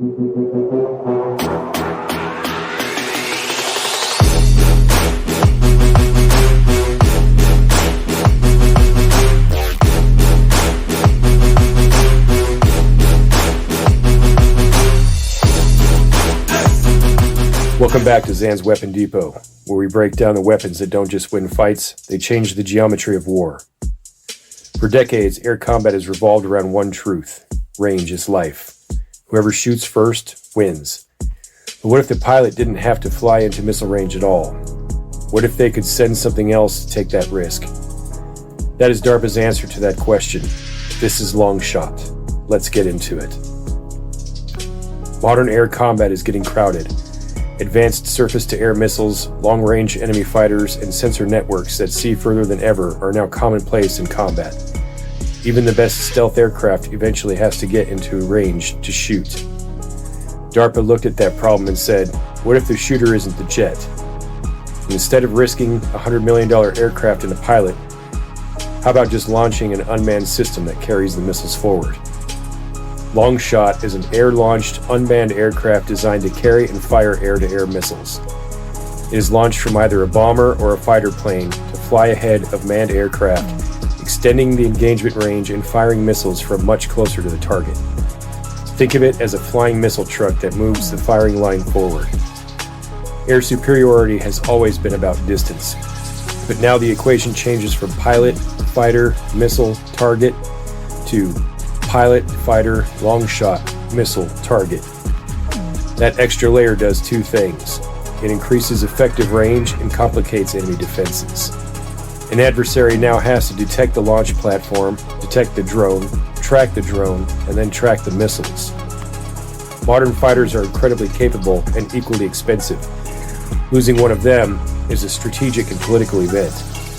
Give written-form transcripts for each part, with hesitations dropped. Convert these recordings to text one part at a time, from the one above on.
Welcome back to Zan's Weapon Depot, where we break down the weapons that don't just win fights, they change the geometry of war. For decades, air combat has revolved around one truth: range is life. Whoever shoots first wins. But what if the pilot didn't have to fly into missile range at all? What if they could send something else to take that risk? That is DARPA's answer to that question. This is Long Shot. Let's get into it. Modern air combat is getting crowded. Advanced surface-to-air missiles, long-range enemy fighters, and sensor networks that see further than ever are now commonplace in combat. Even the best stealth aircraft eventually has to get into range to shoot. DARPA looked at that problem and said, what if the shooter isn't the jet? And instead of risking a $100 million aircraft and a pilot, how about just launching an unmanned system that carries the missiles forward? Long Shot is an air-launched, unmanned aircraft designed to carry and fire air-to-air missiles. It is launched from either a bomber or a fighter plane to fly ahead of manned aircraft, extending the engagement range and firing missiles from much closer to the target. Think of it as a flying missile truck that moves the firing line forward. Air superiority has always been about distance, but now the equation changes from pilot, fighter, missile, target to pilot, fighter, long shot, missile, target. That extra layer does two things. It increases effective range and complicates enemy defenses. An adversary now has to detect the launch platform, detect the drone, track the drone, and then track the missiles. Modern fighters are incredibly capable and equally expensive. Losing one of them is a strategic and political event.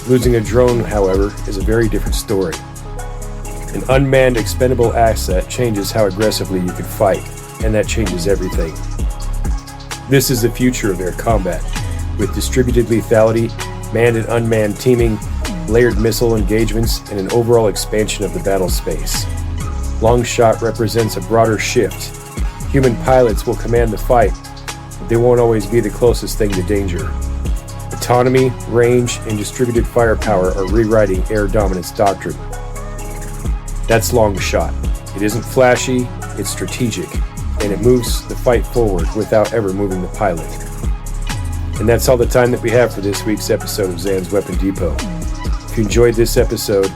Losing a drone, however, is a very different story. An unmanned expendable asset changes how aggressively you can fight, and that changes everything. This is the future of air combat, with distributed lethality, manned and unmanned teaming, layered missile engagements, and an overall expansion of the battle space. Long Shot represents a broader shift. Human pilots will command the fight, but they won't always be the closest thing to danger. Autonomy, range, and distributed firepower are rewriting air dominance doctrine. That's Long Shot. It isn't flashy, it's strategic, and it moves the fight forward without ever moving the pilot. And that's all the time that we have for this week's episode of Zan's Weapon Depot. If you enjoyed this episode,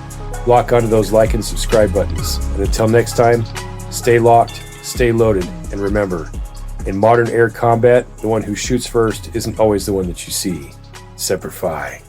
lock onto those like and subscribe buttons. And until next time, stay locked, stay loaded, and remember, in modern air combat, the one who shoots first isn't always the one that you see. Semper Fi.